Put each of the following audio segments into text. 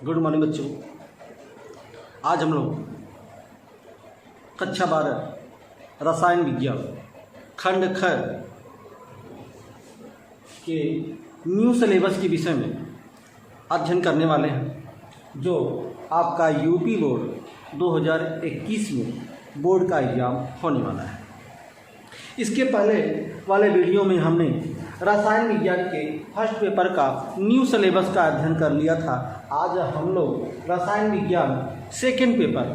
Good morning बच्चों। आज हम लोग कक्षा 12 रसायन विज्ञान खंड ख के न्यू सिलेबस के विषय में अध्ययन करने वाले हैं, जो आपका यूपी बोर्ड 2021 में बोर्ड का एग्जाम होने वाला है। इसके पहले वाले वीडियो में हमने रसायन विज्ञान के फर्स्ट पेपर का न्यू सिलेबस का अध्ययन कर लिया था। आज हम लोग रसायन विज्ञान सेकेंड पेपर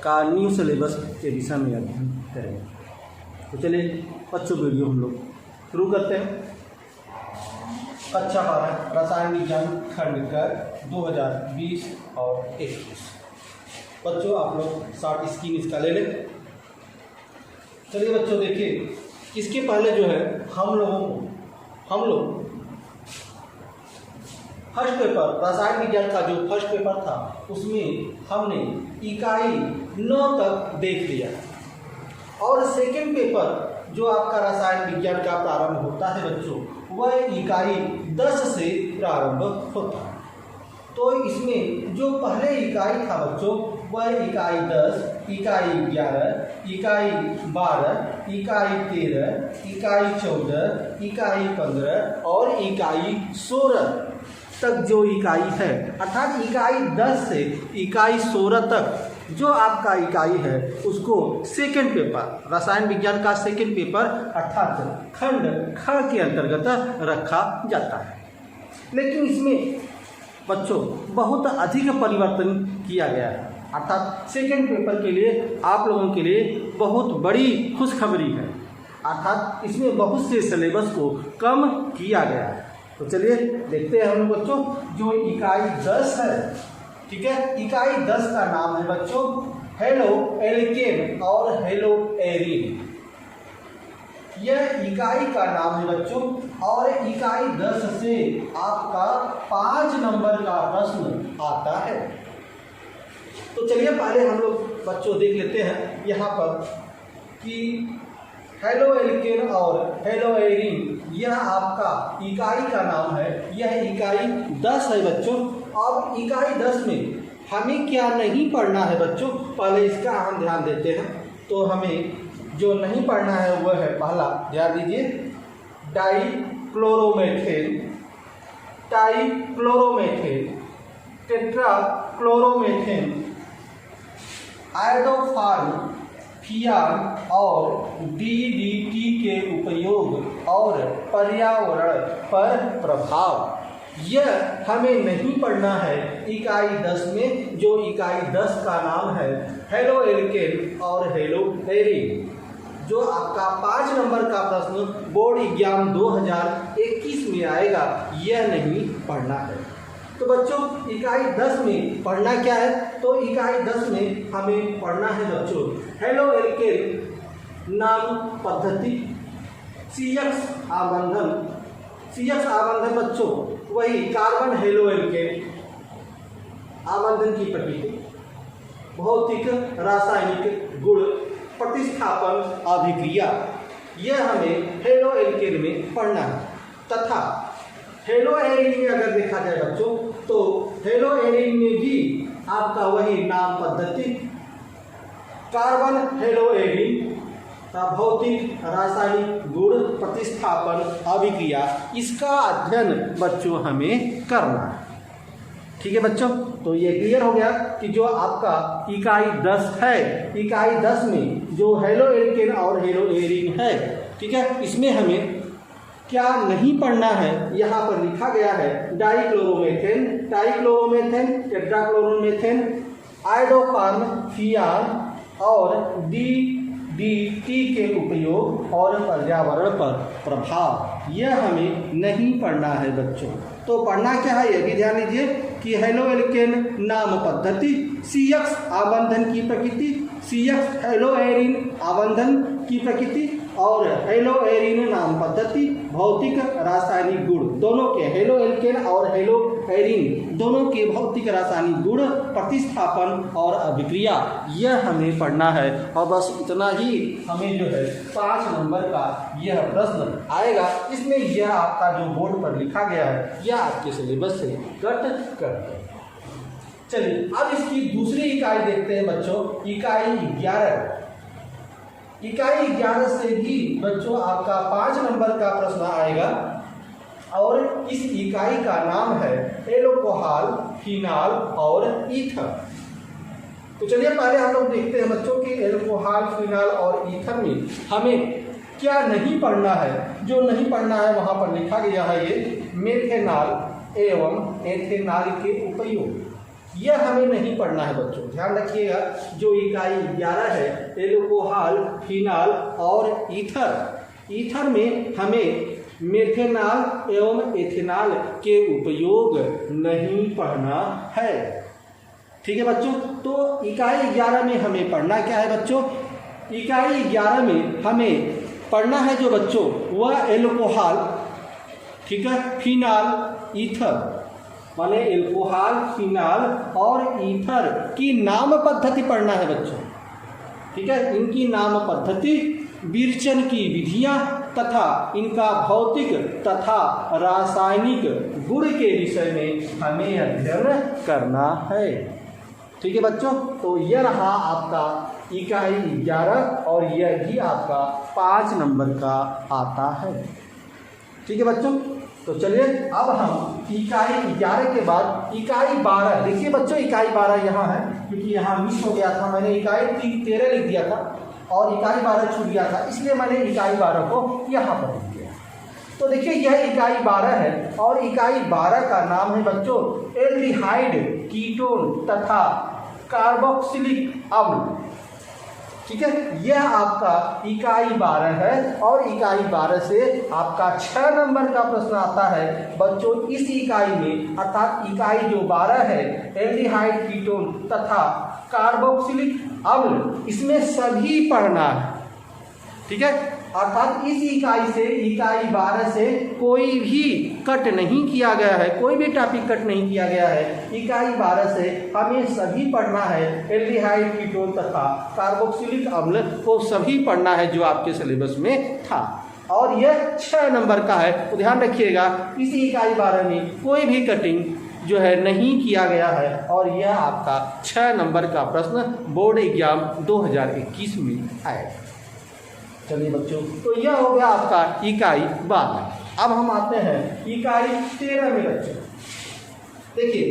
का न्यू सिलेबस के विषय में अध्ययन करेंगे। तो चलिए बच्चों, वीडियो हम लोग शुरू करते हैं। कक्षा 12 रसायन विज्ञान खंड कर 2020 और 21। बच्चों, आप लोग शॉर्ट स्क्रीन इसका ले लें। चलिए बच्चों, देखिए, इसके पहले जो है हम लोग फर्स्ट पेपर रसायन विज्ञान का जो फर्स्ट पेपर था उसमें हमने इकाई 9 तक देख लिया, और सेकेंड पेपर जो आपका रसायन विज्ञान का प्रारंभ होता है बच्चों, वह इकाई 10 से प्रारंभ होता है। तो इसमें जो पहले इकाई था बच्चों, वह इकाई 10, इकाई 11, इकाई 12, इकाई 13, इकाई 14, इकाई 15 और इकाई 16 तक जो इकाई है, अर्थात इकाई 10 से इकाई 16 तक जो आपका इकाई है उसको सेकेंड पेपर रसायन विज्ञान का सेकेंड पेपर अर्थात खंड ख के अंतर्गत रखा जाता है। लेकिन इसमें बच्चों बहुत अधिक परिवर्तन किया गया है, अर्थात सेकेंड पेपर के लिए आप लोगों के लिए बहुत बड़ी खुशखबरी है, अर्थात इसमें बहुत से सिलेबस को कम किया गया है। तो चलिए देखते हैं हम बच्चों, जो इकाई 10 है, ठीक है, इकाई 10 का नाम है बच्चों हेलो एल्केन और हेलो एरीन। यह इकाई का नाम है बच्चों, और इकाई 10 से आपका 5 नंबर का प्रश्न आता है। तो चलिए पहले हम लोग बच्चों देख लेते हैं यहाँ पर कि हेलो एल्केन और हेलो एरीन यह आपका इकाई का नाम है। यह इकाई 10 है बच्चों। अब इकाई 10 में हमें क्या नहीं पढ़ना है बच्चों, पहले इसका हम ध्यान देते हैं। तो हमें जो नहीं पढ़ना है वह है, पहला ध्यान दीजिए, डाइक्लोरोमेथेन, टाइक्लोरोमेथेन, टेट्राक्लोरोमेथेन, आयोडोफार्म, फियान और डीडीटी के उपयोग और पर्यावरण पर प्रभाव, यह हमें नहीं पढ़ना है इकाई 10 में। जो इकाई 10 का नाम है हेलो एल्केन और हेलो एरीन, जो आपका 5 नंबर का प्रश्न बोर्ड एग्जाम 2021 में आएगा, यह नहीं पढ़ना है। तो बच्चों इकाई 10 में पढ़ना क्या है, तो इकाई 10 में हमें पढ़ना है बच्चों हेलो एल्केन नाम पद्धति, CX आबंधन बच्चों वही कार्बन हेलो एल्केन आबंधन की प्रकृति, भौतिक रासायनिक गुण, प्रतिस्थापन अभिक्रिया, यह हमें हेलो एल्केन में पढ़ना है। तथा हेलो एरीन में अगर देखा जाए बच्चों, तो हेलो एरीन में भी आपका वही नाम पद्धति, कार्बन हेलो एरीन का भौतिक रासायनिक गुण, प्रतिस्थापन अभिक्रिया, इसका अध्ययन बच्चों हमें करना है। ठीक है बच्चों, तो ये क्लियर हो गया कि जो आपका इकाई 10 है, इकाई 10 में जो हेलो एल्केन और हेलो एरीन है, ठीक है, इसमें हमें क्या नहीं पढ़ना है, यहाँ पर लिखा गया है डाइक्लोरोमेथेन, टाइक्लोरोमेथेन, टेट्राक्लोरोमेथेन, आयोडोफार्म, फियान और डीडीटी के उपयोग और पर्यावरण पर प्रभाव, यह हमें नहीं पढ़ना है बच्चों। तो पढ़ना क्या है यह भी ध्यान दीजिए कि हेलो एल्केन नाम पद्धति, CX आबंधन की प्रकृति, CX हेलो एरीन आबंधन की प्रकृति, और हेलो एरीन नाम पद्धति, भौतिक रासायनिक गुण, दोनों के हेलो एल्केन और हेलो एरीन दोनों के भौतिक रासायनिक गुण, प्रतिस्थापन और अभिक्रिया, यह हमें पढ़ना है। और बस इतना ही हमें जो है 5 नंबर का यह प्रश्न आएगा। इसमें यह आपका जो बोर्ड पर लिखा गया है, यह आपके सिलेबस से कट कर। चलिए अब इसकी दूसरी इकाई देखते हैं बच्चों, इकाई 11। इकाई 11 से भी बच्चों आपका 5 नंबर का प्रश्न आएगा और इस इकाई का नाम है एल्कोहल, फिनाल और ईथर। तो चलिए पहले हम लोग देखते हैं बच्चों कि एल्कोहल, फिनाल और ईथर में हमें क्या नहीं पढ़ना है। जो नहीं पढ़ना है वहां पर लिखा गया है ये मेथेनॉल एवं एथेनॉल के उपयोग, यह हमें नहीं पढ़ना है बच्चों, ध्यान रखिएगा। जो इकाई 11 है एल्कोहल, फिनाल और ईथर, ईथर में हमें मेथेनॉल एवं एथेनॉल के उपयोग नहीं पढ़ना है, ठीक है बच्चों। तो इकाई 11 में हमें पढ़ना क्या है बच्चों, इकाई 11 में हमें पढ़ना है जो बच्चों वह एल्कोहल, ठीक है, फिनाल, ईथर, माने एल्कोहल, फिनाल और ईथर की नाम पद्धति पढ़ना है बच्चों, ठीक है। इनकी नाम पद्धति, विरचन की विधियां तथा इनका भौतिक तथा रासायनिक गुण के विषय में हमें अध्ययन करना है, ठीक है बच्चों। तो यह रहा आपका इकाई 11 और यह भी आपका 5 नंबर का आता है, ठीक है बच्चों। तो चलिए अब हम इकाई 11 के बाद इकाई 12, देखिए बच्चों इकाई 12 यहाँ है क्योंकि यहाँ मिस हो गया था, मैंने इकाई 13 लिख दिया था और इकाई 12 छूट गया था, इसलिए मैंने इकाई 12 को यहाँ पर लिख दिया। तो देखिए यह इकाई 12 है और इकाई 12 का नाम है बच्चों एल्डिहाइड, कीटोन तथा कार्बोक्सिलिक अम्ल, ठीक है। यह आपका इकाई 12 है और इकाई 12 से आपका 6 नंबर का प्रश्न आता है बच्चों। इस इकाई में अर्थात इकाई जो 12 है एल्डिहाइड, कीटोन तथा कार्बोक्सिलिक अम्ल, इसमें सभी पढ़ना है, ठीक है। अर्थात इस इकाई से इकाई 12 से कोई भी कट नहीं किया गया है, कोई भी टॉपिक कट नहीं किया गया है। इकाई 12 से हमें सभी पढ़ना है, एल्डिहाइड, कीटोन तथा कार्बोक्सिलिक अम्ल को सभी पढ़ना है जो आपके सिलेबस में था और यह 6 नंबर का है। तो ध्यान रखिएगा इस इकाई 12 में कोई भी कटिंग जो है नहीं किया गया है और यह आपका 6 नंबर का प्रश्न बोर्ड एग्जाम 2021 में आएगा। चलिए बच्चों, तो यह हो गया आपका इकाई 12। अब हम आते हैं इकाई 13 में बच्चों। देखिए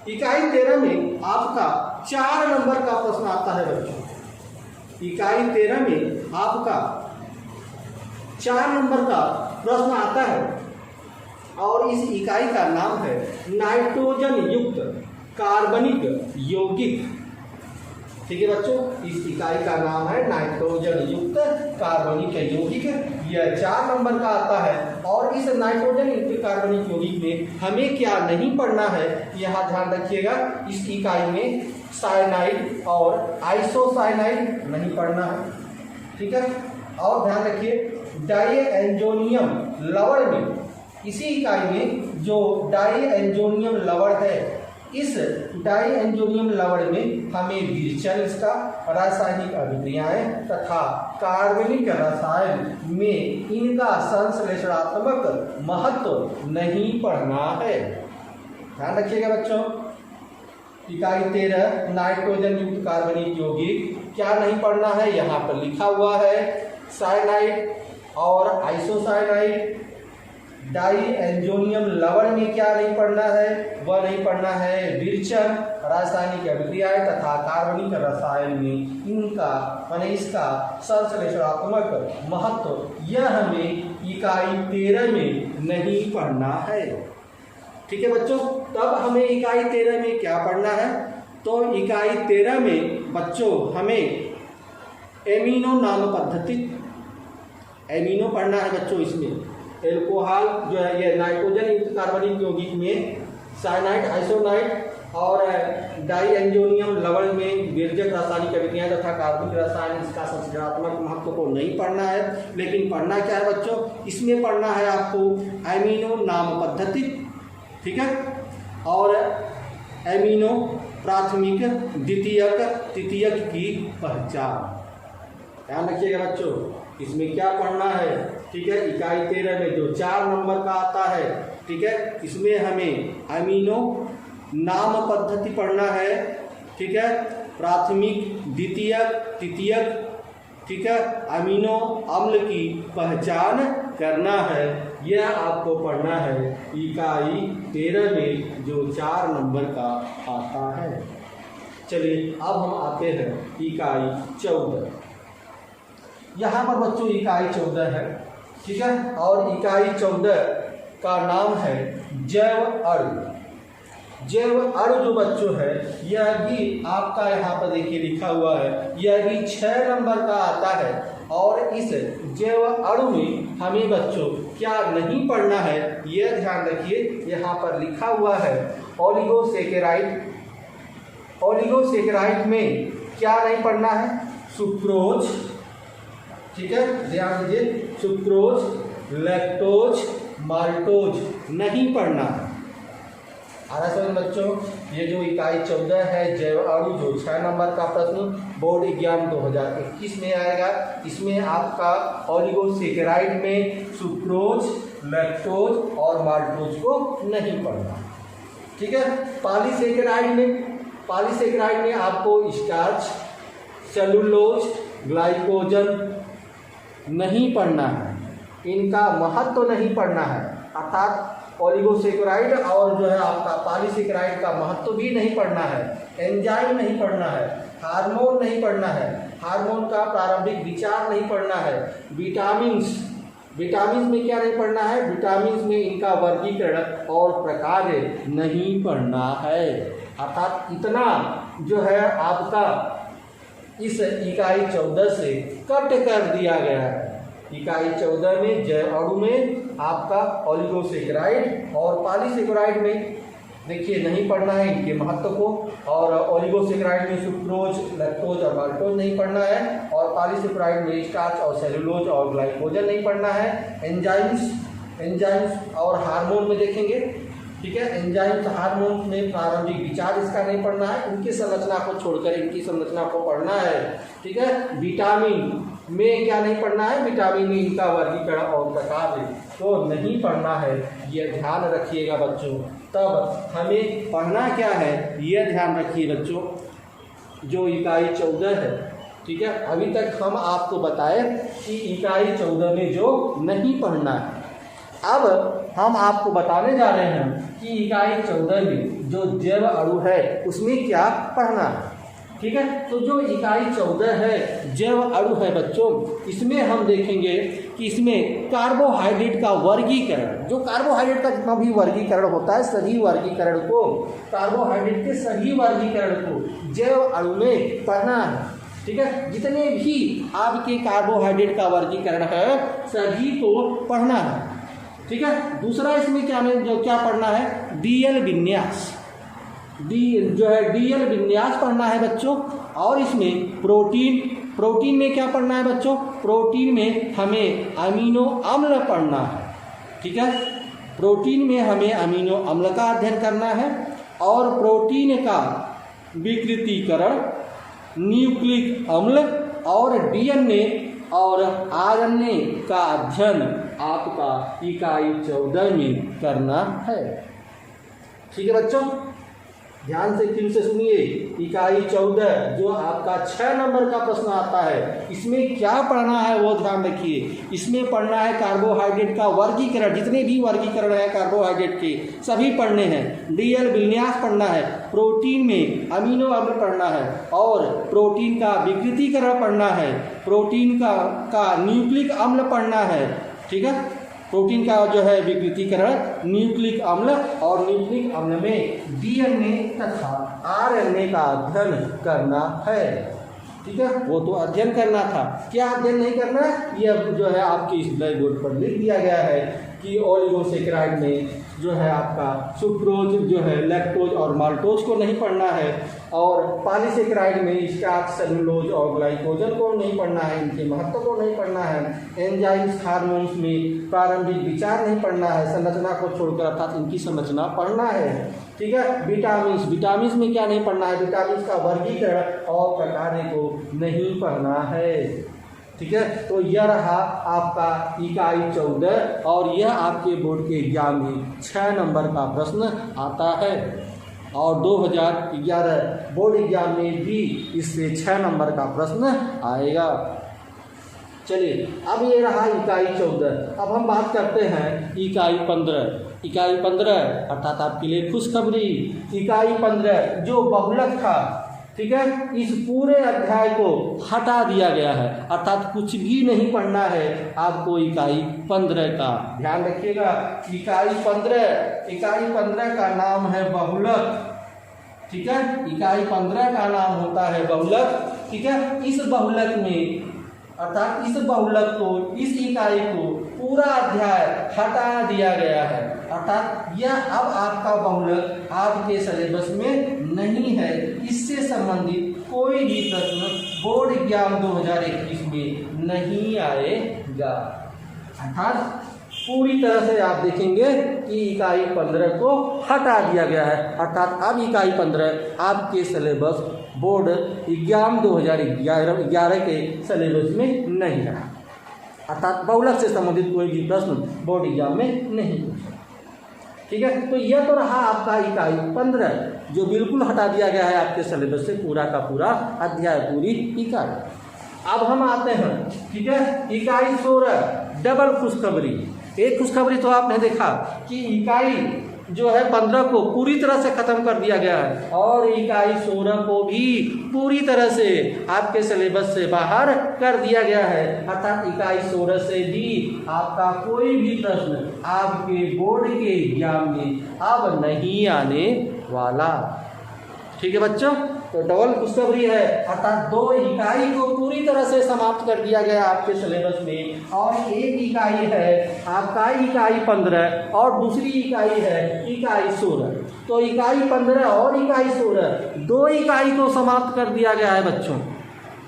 इकाई 13 में आपका 4 नंबर का प्रश्न आता है बच्चों। इकाई 13 में आपका 4 नंबर का प्रश्न आता है और इस इकाई का नाम है नाइट्रोजन युक्त कार्बनिक यौगिक, ठीक है बच्चों। इस इकाई का नाम है नाइट्रोजन युक्त कार्बनिक यौगिक, यह 4 नंबर का आता है और इस नाइट्रोजन युक्त कार्बनिक यौगिक में हमें क्या नहीं पढ़ना है, यहाँ ध्यान रखिएगा। इस इकाई में साइनाइड और आइसोसाइनाइड नहीं पढ़ना है, ठीक है। और ध्यान रखिए डाइएन्जोनियम लवण में, इसी इकाई में जो डाइएन्जोनियम लवण है, इस डाइएन्जोनियम लवण में हमें विरचन, इसका रासायनिक अभिक्रियाएं तथा कार्बनिक रसायन में इनका संश्लेषणात्मक महत्व नहीं पढ़ना है, ध्यान रखिएगा बच्चों। इकाई 13 नाइट्रोजन युक्त कार्बनिक यौगिक क्या नहीं पढ़ना है, यहाँ पर लिखा हुआ है साइनाइड और आइसोसाइनाइड। डाइएन्जोनियम लवण में क्या नहीं पढ़ना है, वह नहीं पढ़ना है विरचन, रासायनिक अभिक्रियाएं तथा कार्बनिक रसायन में इनका माने इसका संश्लेषणात्मक महत्व, यह हमें इकाई 13 में नहीं पढ़ना है, ठीक है बच्चों। तब हमें इकाई 13 में क्या पढ़ना है, तो इकाई 13 में बच्चों हमें एमिनो नाम पद्धति, एमिनो पढ़ना है बच्चों। इसमें एल्कोहल जो है ये नाइट्रोजन युक्त कार्बनिक यौगिक में साइनाइड, आइसोनाइड और डाइएन्जोनियम लवण में विरजक रासायनिक अभिक्रियाएं तथा कार्बनिक रसायन, इसका संश्लेषणात्मक महत्व को नहीं पढ़ना है। लेकिन पढ़ना क्या है बच्चों, इसमें पढ़ना है आपको एमिनो नाम पद्धति, ठीक है। और एमिनो प्राथमिक, द्वितीयक, तृतीयक की पहचान, ध्यान रखिएगा बच्चों। इसमें क्या पढ़ना है, ठीक है। इकाई 13 में जो 4 नंबर का आता है, ठीक है, इसमें हमें अमीनो नाम पद्धति पढ़ना है, ठीक है, प्राथमिक, द्वितीयक, तृतीयक, ठीक है, अमीनो अम्ल की पहचान करना है। यह आपको पढ़ना है इकाई 13 में जो 4 नंबर का आता है। चलिए अब हम आते हैं इकाई 14। यहाँ पर बच्चों इकाई 14 है, ठीक है, और इकाई 14 का नाम है जैव अणु। जैव अणु जो बच्चों है यह भी आपका यहाँ पर देखिए लिखा हुआ है, यह भी 6 नंबर का आता है। और इस जैव अणु में हमें बच्चों क्या नहीं पढ़ना है यह ध्यान रखिए, यहाँ पर लिखा हुआ है ओलिगोसेकेराइड। ओलिगोसेकेराइड में क्या नहीं पढ़ना है? सुक्रोज, ठीक है, ध्यान दीजिए, सुक्रोज, लैक्टोज, माल्टोज नहीं पढ़ना है। आ रहा समझ बच्चों? ये जो इकाई 14 है जैव अणु जो 6 नंबर का प्रश्न बोर्ड एग्जाम 2021 में आएगा, इसमें आपका ओलिगोसेकेराइड में सुक्रोज, लैक्टोज और माल्टोज को नहीं पढ़ना, ठीक है। पॉलीसेकेराइड में आपको स्टार्च, सेलुलोज, ग्लाइकोजन नहीं पढ़ना है, इनका महत्व तो नहीं पढ़ना है, अर्थात ओलिगोसेकेराइड और जो है आपका पॉलीसेकेराइड का महत्व भी नहीं पढ़ना है, एंजाइम नहीं पढ़ना है, हार्मोन नहीं पढ़ना है, हार्मोन का प्रारंभिक विचार नहीं पढ़ना है, विटामिन्स में क्या नहीं पढ़ना है? विटामिन्स में इनका वर्गीकरण और प्रकार नहीं पढ़ना है। अर्थात इतना जो है आपका इस इकाई 14 से कट कर दिया गया है। इकाई 14 में जैव अणु में आपका ओलिगोसेकेराइड और पॉलीसेकेराइड में देखिए नहीं पढ़ना है इनके महत्व को, और ओलिगोसेकेराइड में सुक्रोज, लैक्टोज और माल्टोज नहीं पढ़ना है, और पॉलीसेकेराइड में स्टार्च और सेलुलोज और ग्लाइकोजन नहीं पढ़ना है। एंजाइम्स और हार्मोन में देखेंगे, ठीक है, एंजाइम्स हार्मोन्स में प्रारंभिक विचार इसका नहीं पढ़ना है, उनकी संरचना को छोड़कर इनकी संरचना को पढ़ना है, ठीक है। विटामिन में क्या नहीं पढ़ना है? विटामिन में इनका वर्गीकरण और प्रकार तो नहीं पढ़ना है, यह ध्यान रखिएगा बच्चों। तब हमें पढ़ना क्या है यह ध्यान रखिए बच्चों, जो इकाई 14 है, ठीक है। अभी तक हम आपको बताए कि इकाई 14 में जो नहीं पढ़ना है, अब हम आपको बताने जा रहे हैं कि इकाई 14 में जो जैव अणु है उसमें क्या पढ़ना है, ठीक है। तो जो इकाई 14 है जैव अणु है बच्चों, इसमें हम देखेंगे कि इसमें कार्बोहाइड्रेट का वर्गीकरण, जो कार्बोहाइड्रेट का जितना भी वर्गीकरण होता है सभी वर्गीकरण को, कार्बोहाइड्रेट के सभी वर्गीकरण को जैव अणु में पढ़ना है, ठीक है। जितने भी आपके कार्बोहाइड्रेट का वर्गीकरण है सभी को पढ़ना है, ठीक है। दूसरा इसमें क्या पढ़ना है? डीएल विन्यास, डीएल विन्यास पढ़ना है बच्चों। और इसमें प्रोटीन में क्या पढ़ना है बच्चों? प्रोटीन में हमें अमीनो अम्ल पढ़ना है, ठीक है। प्रोटीन में हमें अमीनो अम्ल का अध्ययन करना है, और प्रोटीन का विकृतीकरण, न्यूक्लिक अम्ल और डीएनए और आरएनए का अध्ययन आपका इकाई 14 में करना है, ठीक है बच्चों। ध्यान से फिर से सुनिए, इकाई 14 जो आपका 6 नंबर का प्रश्न आता है, इसमें क्या पढ़ना है वो ध्यान रखिए। इसमें पढ़ना है कार्बोहाइड्रेट का वर्गीकरण, जितने भी वर्गीकरण है कार्बोहाइड्रेट के सभी पढ़ने हैं। डीएल विन्यास पढ़ना है, प्रोटीन में अमीनो अम्ल पढ़ना है, और प्रोटीन का विकृतीकरण पढ़ना है, प्रोटीन का न्यूक्लिक अम्ल पढ़ना है, ठीक है। प्रोटीन का जो है विकृतीकरण, न्यूक्लिक अम्ल, और न्यूक्लिक अम्ल में डीएनए तथा आरएनए का अध्ययन करना है, ठीक है। वो तो अध्ययन करना था, क्या अध्ययन नहीं करना है यह जो है आपके इस ब्लैक बोर्ड पर लिख दिया गया है कि ओलिगोसेकेराइड में जो है आपका सुक्रोज, जो है लैक्टोज और माल्टोज को नहीं पढ़ना है, और पॉलीसेकेराइड में स्टार्च, सेलुलोज और ग्लाइकोजन को नहीं पढ़ना है, इनके महत्व को नहीं पढ़ना है। एंजाइम्स, हार्मोन्स में प्रारंभिक विचार नहीं पढ़ना है, संरचना को छोड़कर, अर्थात इनकी संरचना पढ़ना है, ठीक है। विटामिन्स में क्या नहीं पढ़ना है? विटामिन्स का वर्गीकरण और प्रकार को नहीं पढ़ना है, ठीक है। तो यह रहा आपका इकाई 14, और यह आपके बोर्ड के एग्जाम में 6 नंबर का प्रश्न आता है। और 2011 बोर्ड एग्जाम में भी इससे 6 नंबर का प्रश्न आएगा। चलिए, अब ये रहा इकाई 14। अब हम बात करते हैं इकाई 15। इकाई 15 अर्थात आपके लिए खुशखबरी। इकाई 15 जो बहुलक था, ठीक है, इस पूरे अध्याय को हटा दिया गया है, अर्थात कुछ भी नहीं पढ़ना है आपको इकाई 15 का। ध्यान रखिएगा, इकाई 15 का नाम है बहुलक, ठीक है। इकाई 15 का नाम होता है बहुलक, ठीक है। इस बहुलक में अर्थात इस बहुलक को, इस इकाई को पूरा अध्याय हटा दिया गया है, अर्थात यह अब आपका बहुलक आपके सिलेबस में नहीं है। इससे संबंधित कोई भी प्रश्न बोर्ड एग्जाम 2021 में नहीं आएगा। अर्थात पूरी तरह से आप देखेंगे कि इकाई 15 को हटा दिया गया है, अर्थात अब इकाई 15 आपके सिलेबस बोर्ड एग्जाम 2011 के सिलेबस में नहीं रहा, अर्थात बहुलक से संबंधित कोई भी प्रश्न बोर्ड एग्जाम में नहीं पूछा, ठीक है। तो यह तो रहा आपका इकाई 15 जो बिल्कुल हटा दिया गया है आपके सिलेबस से, पूरा का पूरा अध्याय, पूरी इकाई। अब हम आते हैं, ठीक है, इकाई 16 डबल खुशखबरी। एक खुशखबरी तो आपने देखा कि इकाई जो है 15 को पूरी तरह से ख़त्म कर दिया गया है और इकाई 16 को भी पूरी तरह से आपके सिलेबस से बाहर कर दिया गया है, अर्थात इकाई 16 से भी आपका कोई भी प्रश्न आपके बोर्ड के एग्जाम में अब नहीं आने वाला, ठीक है बच्चों। तो डबल खुशखबरी है, अर्थात 2 इकाई को पूरी तरह से समाप्त कर दिया गया आपके सिलेबस में, और एक इकाई है आपका इकाई 15 और दूसरी इकाई है इकाई 16। तो इकाई 15 और इकाई 16 2 इकाई को समाप्त कर दिया गया है बच्चों,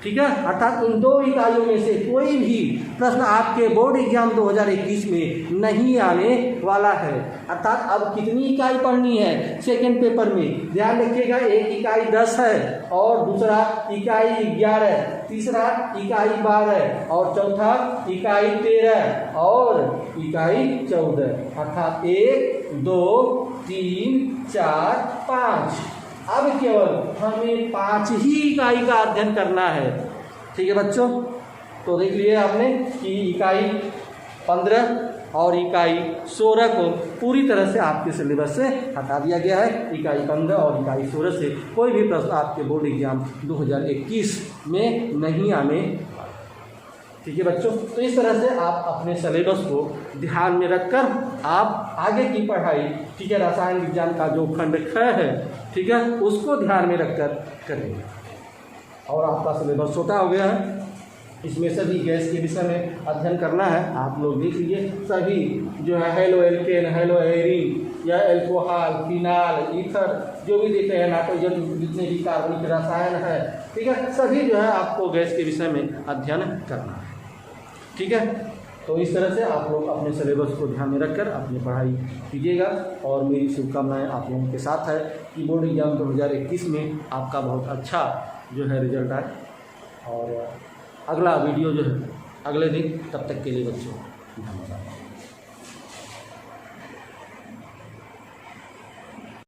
ठीक है। अर्थात इन 2 इकाइयों में से कोई भी प्रश्न आपके बोर्ड एग्जाम 2021 में नहीं आने वाला है। अर्थात अब कितनी इकाई पढ़नी है सेकंड पेपर में, ध्यान रखिएगा, एक इकाई 10 है और दूसरा इकाई 11, तीसरा इकाई 12 और चौथा इकाई 13 और इकाई 14, अर्थात 1 2 3 4 5। अब केवल हमें 5 ही इकाई का अध्ययन करना है, ठीक है बच्चों। तो देख लिए आपने कि इकाई 15 और इकाई 16 को पूरी तरह से आपके सिलेबस से हटा दिया गया है। इकाई 15 और इकाई 16 से कोई भी प्रश्न आपके बोर्ड एग्जाम 2021 में नहीं आने, ठीक है बच्चों। तो इस तरह से आप अपने सिलेबस को ध्यान में रखकर आप आगे की पढ़ाई, ठीक है, रसायन विज्ञान का जो खंड 6 है, ठीक है, उसको ध्यान में रखकर करेंगे। और आपका सिलेबस छोटा हो गया है, इसमें सभी गैस के विषय में अध्ययन करना है। आप लोग देख लीजिए, सभी जो है हेलो एल्केन, हेलो एरीन या एल्कोहल, फिनाल, ईथर, जो भी देखे हैं, नाइट्रोजन, जितने भी कार्बनिक रसायन है, ठीक है, सभी जो है आपको गैस के विषय में अध्ययन करना है, ठीक है। तो इस तरह से आप लोग अपने सिलेबस को ध्यान में रखकर अपनी पढ़ाई कीजिएगा, और मेरी शुभकामनाएं आप लोगों के साथ है कि बोर्ड एग्जाम 2021 में आपका बहुत अच्छा जो है रिजल्ट आए। और अगला वीडियो जो है अगले दिन, तब तक के लिए बच्चों धन्यवाद।